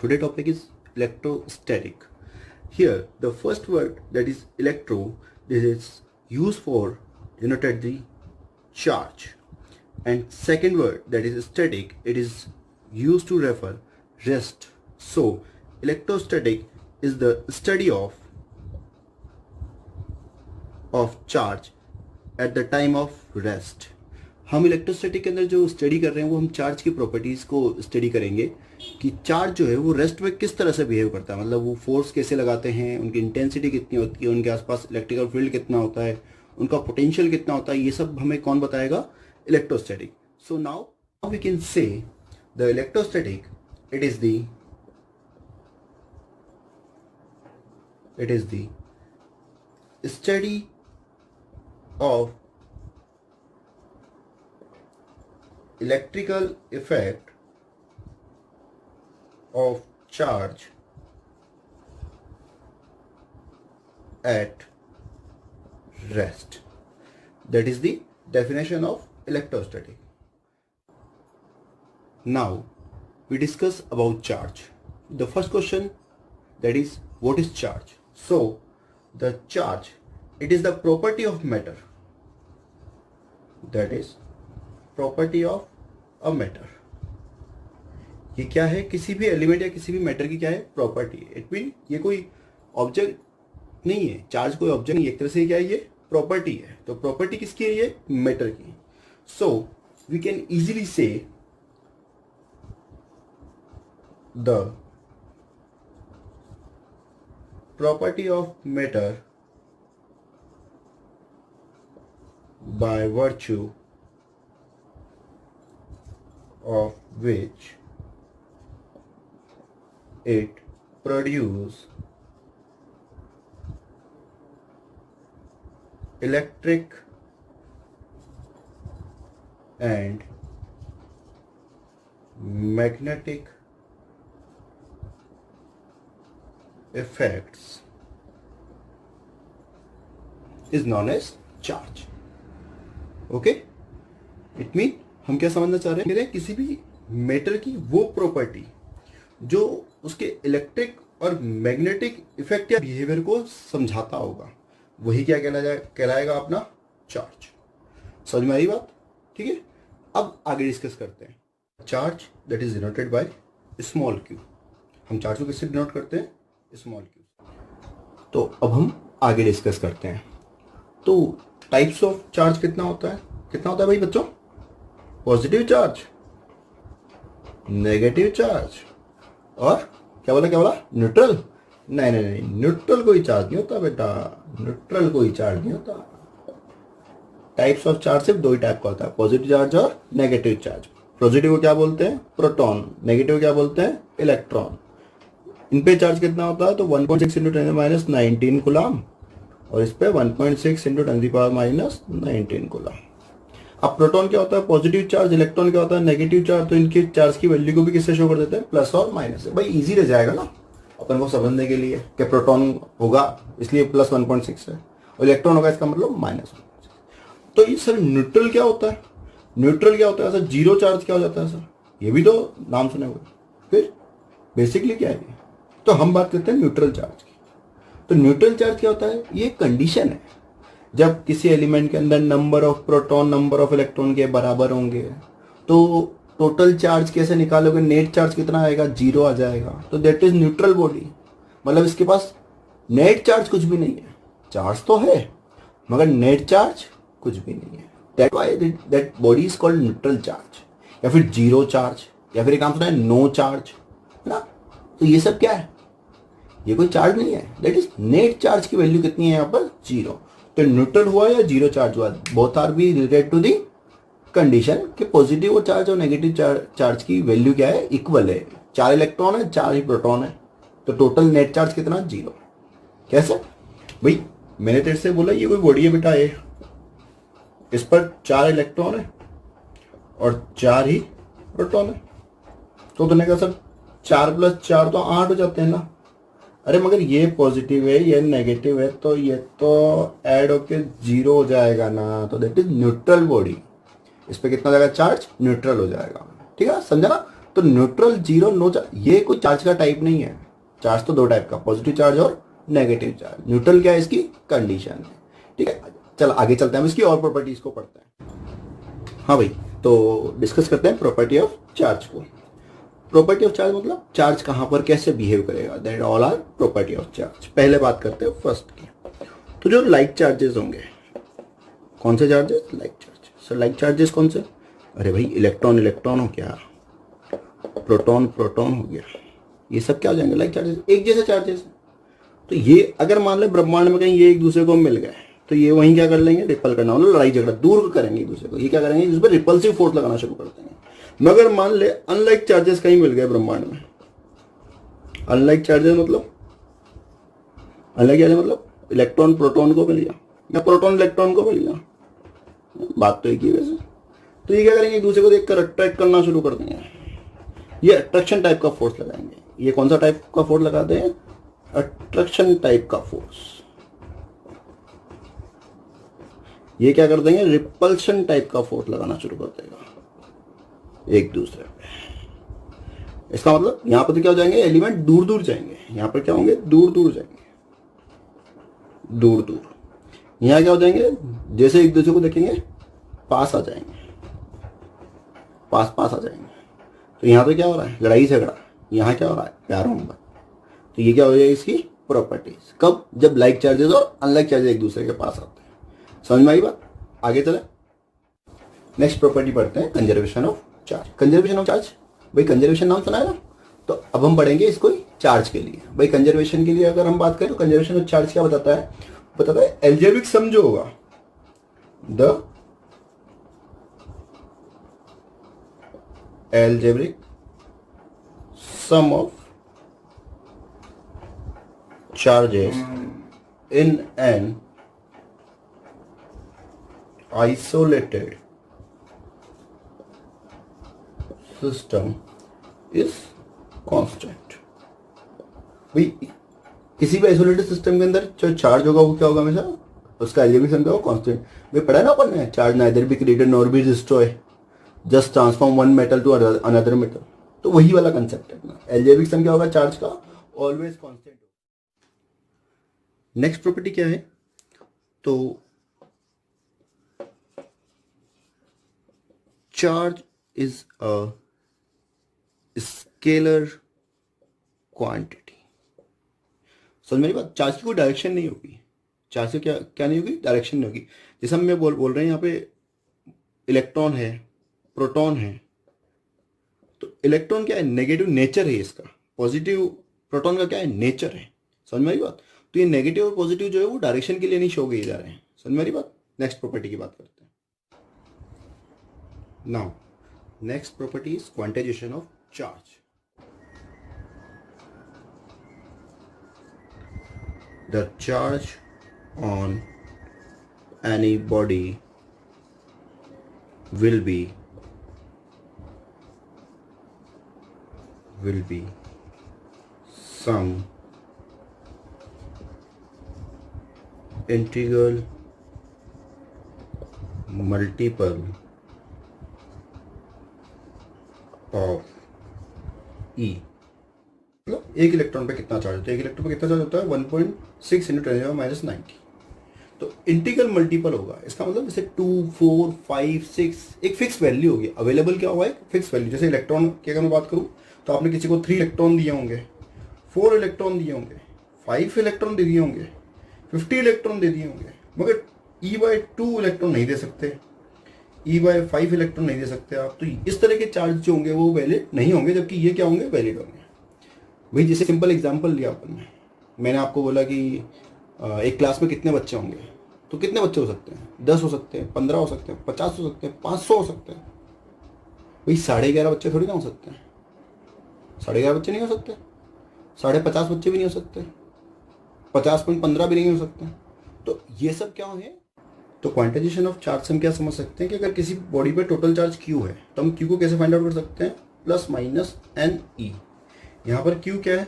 Today topic is electrostatic. Here the first word, that is electro, this is used for denoted the charge, and second word, that is static, it is used to refer rest. So electrostatic is the study of charge at the time of rest. हम electrostatic के अंदर जो study कर रहे हैं वो हम charge की प्रॉपर्टीज़ को स्टडी करेंगे कि चार्ज जो है वो रेस्ट में किस तरह से बिहेव करता है, मतलब वो फोर्स कैसे लगाते हैं, उनकी इंटेंसिटी कितनी होती है, उनके आसपास इलेक्ट्रिकल फील्ड कितना होता है, उनका पोटेंशियल कितना होता है, ये सब हमें कौन बताएगा? Electrostatic. So now we can say the electrostatic it is the study of electrical effect of charge at rest. That is the definition of electrostatic. Now we discuss about charge. The first question, that is, what is charge? So the charge, it is the property of matter. That is property of a matter. ये क्या है? किसी भी element या किसी भी matter की क्या है? प्रॉपर्टी. इट मीन ये कोई ऑब्जेक्ट नहीं है, चार्ज कोई ऑब्जेक्ट नहीं है, एक तरह से क्या है? ये प्रॉपर्टी है. तो प्रॉपर्टी किसकी है? ये मैटर की. सो वी कैन इजीली से the property of matter by virtue of which it produces electric and magnetic effects is known as charge. Okay, it mean हम क्या समझना चाह रहे हैं? किसी भी मैटर की वो प्रॉपर्टी जो उसके इलेक्ट्रिक और मैग्नेटिक इफेक्ट या बिहेवियर को समझाता होगा, वही क्या कहलाएगा? अपना चार्ज. समझ में आई बात? ठीक है, अब आगे डिस्कस करते हैं. Charge that is denoted by small Q. हम चार्ज को किससे डिनोट करते हैं? Small Q. तो अब हम आगे डिस्कस करते हैं. तो टाइप्स ऑफ चार्ज कितना होता है भाई बच्चों? पॉजिटिव चार्ज, नेगेटिव चार्ज, और क्या बोला? न्यूट्रल. नहीं, न्यूट्रल कोई चार्ज नहीं होता बेटा, न्यूट्रल कोई चार्ज नहीं होता. टाइप्स ऑफ चार्ज सिर्फ दो ही टाइप का होता है, पॉजिटिव चार्ज और नेगेटिव चार्ज. पॉजिटिव को क्या बोलते हैं? प्रोटॉन. नेगेटिव क्या बोलते हैं? इलेक्ट्रॉन. इन पे चार्ज कितना होता है? तो 1.6 × 10⁻19 कूलम, और इस पे 1.6 × 10⁻19 कूलम. अब प्रोटॉन क्या होता है? Positive charge. इलेक्ट्रॉन क्या होता है? Negative charge. तो इनके चार्ज की वैल्यू को भी किससे शो कर देते हैं? प्लस और माइनस से. भाई इजी रह जाएगा ना अपन को समझने के लिए कि प्रोटॉन होगा इसलिए प्लस 1.6 है, और इलेक्ट्रॉन होगा इसका मतलब माइनस 1.6. तो ये सर न्यूट्रल क्या होता है? न्यूट्रल क्या होता है सर? जीरो चार्ज क्या हो जाता है सर? ये भी तो नाम सुने हुए. फिर बेसिकली क्या है? तो हम बात करते हैं न्यूट्रल चार्ज की. तो न्यूट्रल चार्ज क्या होता है? ये कंडीशन है जब किसी एलिमेंट के अंदर number of proton number of electron के बराबर होंगे. तो टोटल चार्ज कैसे निकालोगे? नेट चार्ज कितना आएगा? 0 आ जाएगा. तो दैट इज न्यूट्रल बॉडी. मतलब इसके पास नेट चार्ज कुछ भी नहीं है. चार्ज तो है मगर नेट चार्ज कुछ भी नहीं है. That why that body is called neutral charge, या फिर जीरो चार्ज, या फिर एक काम सुना है नो चार्ज, है ना. तो ये सब क्या है? ये कोई चार्ज नहीं है. दैट इज नेट चार्ज की वैल्यू कितनी है यहाँ पर? 0. तो न्यूट्रल हुआ या जीरो चार्ज हुआ, both are be related to the condition कि पॉजिटिव चार्ज और नेगेटिव चार्ज की वैल्यू क्या है? इक्वल है. 4 इलेक्ट्रॉन है, 4 ही प्रोटॉन है. तो टोटल नेट चार्ज कितना? 0. कैसे भाई? मैंने तेरे से बोला ये कोई बॉडी है बेटा, ये इस पर 4 इलेक्ट्रॉन है और 4 ही प्रोटॉन है. तो तुमने कहा सर 4 + 4 तो 8 हो जाते हैं ना. अरे मगर ये पॉजिटिव है, ये नेगेटिव है, तो ये तो ऐड होके 0 हो जाएगा ना. तो दैट इज न्यूट्रल बॉडी. इस पे कितना हो जाएगा चार्ज? न्यूट्रल हो जाएगा. ठीक है, समझा ना. तो न्यूट्रल, जीरो, नो चार्ज, ये कोई चार्ज का टाइप नहीं है। चार्ज तो दो टाइप का, पॉजिटिव चार्ज और नेगेटिव चार्ज। न्यूट्रल क्या है, इसकी कंडीशन है। ठीक है, चल आगे चलते हैं, हम इसकी और प्रॉपर्टीज को पढ़ते हैं। हाँ भाई, तो डिस्कस करते हैं प्रॉपर्टी ऑफ चार्ज को। प्रॉपर्टी ऑफ चार्ज मतलब चार्ज कहां पर कैसे बिहेव करेगा, that all are property of charge. पहले बात करते हैं फर्स्ट की। तो जो लाइक चार्जेस होंगे, कौन से charges, like charges. Sir like charges कौन से, अरे भाई इलेक्ट्रॉन इलेक्ट्रॉन हो गया, प्रोटॉन प्रोटॉन हो गया, ये सब क्या हो जाएंगे, लाइक चार्जेस, एक जैसे चार्जेस। तो ये अगर मान ले ब्रह्मांड में कहीं ये एक दूसरे को मिल गए, तो ये वहीं क्या कर लेंगे, रिपल करना, मतलब लड़ाई झगड़ा दूर करेंगे एक दूसरे को। ये क्या करेंगे, जिस पर रिपल्सिव फोर्स लगाना शुरू कर देंगे। मगर मान ले अनलाइक चार्जेस कहीं मिल गए ब्रह्मांड में, अनलाइक चार्जेस मतलब, अनलाइक चार्जेस मतलब इलेक्ट्रॉन प्रोटॉन को मिल गया या प्रोटॉन इलेक्ट्रॉन को मिल गया, बात तो एक ही वैसे। तो ये क्या करेंगे, एक दूसरे को देखकर अट्रैक्ट करना शुरू कर देंगे, ये अट्रैक्शन टाइप का फोर्स लगाएंगे। ये कौन सा टाइप का फोर्स लगाते हैं, अट्रैक्शन टाइप का फोर्स। ये क्या कर देंगे, रिपल्शन टाइप का फोर्स लगाना शुरू कर देगा एक दूसरे पे। इसका मतलब यहां पर तो क्या हो जाएंगे, एलिमेंट दूर दूर जाएंगे, यहां पर क्या होंगे, दूर दूर जाएंगे, दूर दूर। यहां क्या हो जाएंगे, जैसे एक दूसरे को देखेंगे पास आ जाएंगे, पास पास आ जाएंगे। तो यहां पे क्या हो रहा है, लड़ाई झगड़ा, यहां क्या हो रहा है, प्यार मोहब्बत। तो ये क्या हो जाएगी इसकी प्रॉपर्टीज, कब, जब लाइक चार्जेस और अनलाइक चार्जेस एक दूसरे के पास आते हैं। समझ में आई बात, आगे चले। नेक्स्ट प्रॉपर्टी पढ़ते हैं, conservation of charge. Conservation of charge, भाई कंजर्वेशन नाम सुना है ना, तो अब हम पढ़ेंगे इसको चार्ज के लिए। भाई कंजर्वेशन के लिए अगर हम बात करें तो कंजर्वेशन ऑफ चार्ज क्या बताता है, बताता है एल्जेब्रिक सम जो होगा, the algebraic sum of charges in an isolated system is constant। भाई किसी भी आइसोलेटेड सिस्टम के अंदर जो चार्ज होगा वो क्या होगा, हमेशा उसका एल्जेब्रिक सम क्या होगा, कांस्टेंट। भाई पढ़ा है ना अपन ने, charge neither be created nor be destroy, just transform one metal to another metal. तो वही वाला कंसेप्ट है अपना, एल्जेब्रिक सम क्या होगा चार्ज का, ऑलवेज कांस्टेंट। नेक्स्ट प्रॉपर्टी क्या है, तो charge is a scalar quantity. समझ मेरी बात, चार्ज की कोई डायरेक्शन नहीं होगी, चार्ज से क्या क्या नहीं होगी, डायरेक्शन नहीं होगी। जैसे हम बोल रहे हैं यहाँ पे इलेक्ट्रॉन है, प्रोटॉन है, तो इलेक्ट्रॉन क्या है, नेगेटिव नेचर है इसका, पॉजिटिव प्रोटॉन का क्या है, नेचर है। समझ में आई बात, तो ये नेगेटिव और पॉजिटिव जो है वो डायरेक्शन के लिए नहीं शो किए जा रहे हैं। समझ में आई बात। नेक्स्ट प्रॉपर्टी की बात करते हैं। Now next property is quantization of charge. The charge on any body will be some integral multiple of E। मतलब एक इलेक्ट्रॉन पे कितना चार्ज होता है, एक इलेक्ट्रॉन पे कितना चार्ज होता है, 1.6 × 10⁻90। तो इंटीग्रल मल्टीपल होगा, इसका मतलब जैसे 2, 4, 5, 6 एक फिक्स वैल्यू होगी, अवेलेबल क्या होगा, एक फिक्स वैल्यू। जैसे इलेक्ट्रॉन की अगर मैं बात करूं तो आपने किसी को 3 इलेक्ट्रॉन दिए होंगे, 4 इलेक्ट्रॉन दिए होंगे, 5 इलेक्ट्रॉन दे दिए होंगे, 50 इलेक्ट्रॉन दे दिए होंगे, मगर E/2 इलेक्ट्रॉन नहीं दे सकते, E/5 इलेक्ट्रॉन नहीं दे सकते आप। तो इस तरह के चार्ज जो होंगे वो वैलिड नहीं होंगे, जबकि ये क्या होंगे, वैलिड होंगे। भाई जैसे सिंपल एग्जाम्पल लिया अपन ने, मैंने आपको बोला कि एक क्लास में कितने बच्चे होंगे, तो कितने बच्चे हो सकते हैं, 10 हो सकते हैं, 15 हो सकते हैं, 50 हो सकते हैं, 500 हो सकते हैं। भाई 11.5 बच्चे थोड़ी ना हो सकते हैं, 11.5 बच्चे नहीं हो सकते, 50.5 बच्चे भी नहीं हो सकते, 50.15 भी नहीं हो सकते। तो ये सब क्या है, तो क्वांटाइजेशन ऑफ चार्ज से हम क्या समझ सकते हैं कि अगर किसी बॉडी पे टोटल चार्ज Q है तो हम Q को कैसे फाइंड आउट कर सकते हैं, ±NE। यहाँ पर Q क्या है,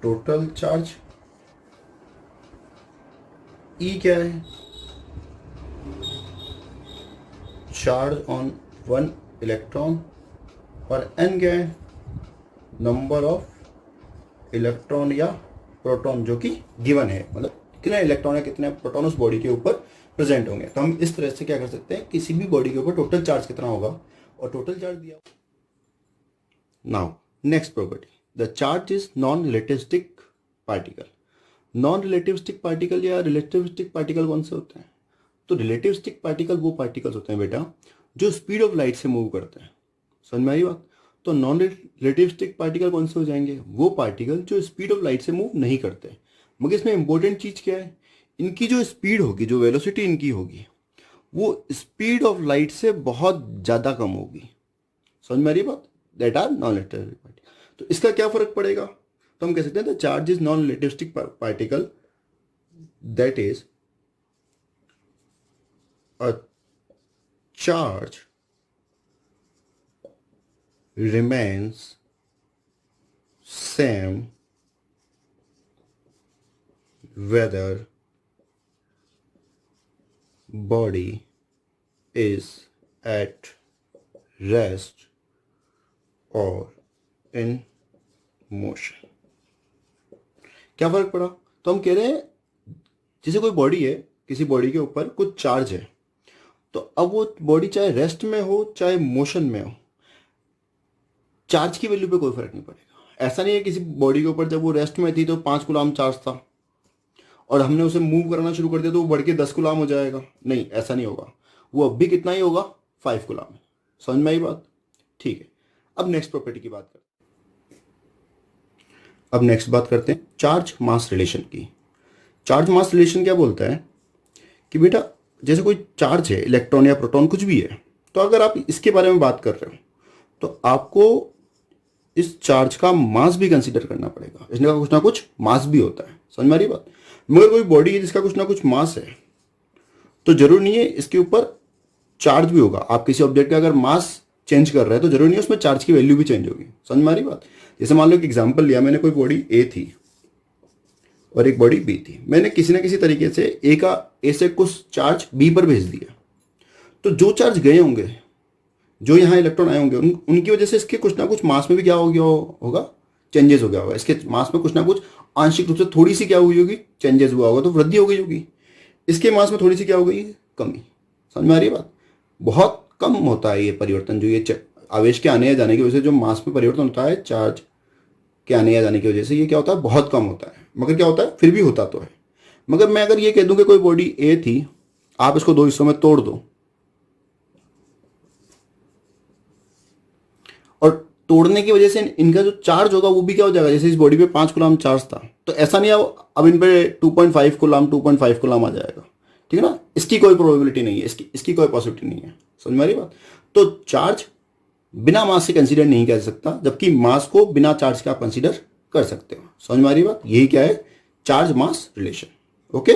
टोटल चार्ज, E क्या है, चार्ज ऑन 1 इलेक्ट्रॉन, और n क्या है, नंबर ऑफ इलेक्ट्रॉन या प्रोटॉन जो कि गिवन है, मतलब कितने इलेक्ट्रॉन या कितने प्रोटॉन उस बॉडी के ऊपर प्रेजेंट होंगे। तो हम इस तरह से क्या कर सकते हैं, किसी भी बॉडी के ऊपर टोटल चार्ज कितना होगा और टोटल चार्ज दिया। Now next property, the charge is non relativistic particle. Non relativistic particle या रिलेटिविस्टिक पार्टिकल कौन से होते हैं? तो रिलेटिविस्टिक पार्टिकल वो पार्टिकल्स होते हैं बेटा जो स्पीड ऑफ लाइट से मूव करते हैं। समझ में आई बात? तो नॉन रिलेटिविस्टिक पार्टिकल कौन से हो जाएंगे? वो पार्टिकल जो स्पीड ऑफ लाइट से मूव नहीं करते। मगर इसमें इंपॉर्टेंट चीज क्या है, इनकी जो स्पीड होगी, जो वेलोसिटी इनकी होगी, वो स्पीड ऑफ लाइट से बहुत ज्यादा कम होगी। समझ में आ रही बात? That are non relativistic particle. तो इसका क्या फर्क पड़ेगा? तो हम कह सकते हैं the charge is non relativistic particle that is a charge remains same whether body is at rest or in motion। क्या फर्क पड़ा? तो हम कह रहे हैं जैसे कोई बॉडी है, किसी बॉडी के ऊपर कुछ चार्ज है, तो अब वो बॉडी चाहे रेस्ट में हो चाहे मोशन में हो, चार्ज की वैल्यू पे कोई फर्क नहीं पड़ेगा। ऐसा नहीं है किसी बॉडी के ऊपर जब वो रेस्ट में थी तो 5 कूलाम चार्ज था और हमने उसे मूव करना शुरू कर दिया तो वो बढ़ के 10 कूलाम हो जाएगा। नहीं, ऐसा नहीं होगा। वो अब भी कितना ही होगा, 5 कूलाम। समझ में आई बात? ठीक है। अब नेक्स्ट प्रॉपर्टी की बात करते हैं। अब नेक्स्ट बात करते हैं चार्ज मास रिलेशन की। चार्ज मास रिलेशन क्या बोलता है कि बेटा जैसे कोई चार्ज है, इलेक्ट्रॉन या प्रोटॉन कुछ भी है, तो अगर आप इसके बारे में बात कर रहे हो तो आपको इस चार्ज का मास भी कंसीडर करना पड़ेगा। इसका कुछ ना कुछ मास भी होता है। समझ में आ रही बात? मगर कोई बॉडी है जिसका कुछ ना कुछ मास है तो जरूर नहीं है इसके ऊपर चार्ज भी होगा। आप किसी ऑब्जेक्ट का अगर मास चेंज कर रहे हैं तो जरूरी नहीं है उसमें चार्ज की वैल्यू भी चेंज होगी। समझ में आ रही बात? जैसे मान लो एक एग्जाम्पल लिया मैंने, कोई बॉडी ए थी और एक बॉडी बी थी। मैंने किसी ना किसी तरीके से ए से कुछ चार्ज बी पर भेज दिया, तो जो चार्ज गए होंगे, जो यहाँ इलेक्ट्रॉन आए होंगे, उनकी वजह से इसके कुछ ना कुछ मास में भी क्या हो गया होगा, चेंजेस हो गया होगा। इसके मास में कुछ ना कुछ आंशिक रूप से थोड़ी सी क्या हुई होगी, चेंजेस हुआ होगा, तो वृद्धि हो गई होगी। इसके मास में थोड़ी सी क्या हो गई, कमी। समझ में आ रही है बात? बहुत कम होता है ये परिवर्तन, जो ये आवेश के आने या जाने की वजह से जो मास में परिवर्तन होता है, चार्ज के आने या जाने की वजह से, ये क्या होता है, बहुत कम होता है। मगर क्या होता है, फिर भी होता तो है। मगर मैं अगर ये कह दूं कि कोई बॉडी ए थी, आप इसको 2 हिस्सों में तोड़ दो, और तोड़ने की वजह से इनका जो चार्ज होगा वो भी क्या हो जाएगा, जैसे इस बॉडी पे 5 कूलाम चार्ज था, तो ऐसा नहीं अब इन पे 2.5 कूलाम आ जाएगा। ठीक है ना? इसकी कोई प्रोबेबिलिटी नहीं है, इसकी कोई पॉसिबिलिटी नहीं है। समझ में आ रही बात? तो चार्ज बिना मास से कंसीडर नहीं कर सकता, जबकि मास को बिना चार्ज के आप कंसीडर कर सकते हो। समझ में आ रही बात? यही क्या है, चार्ज मास रिलेशन। ओके।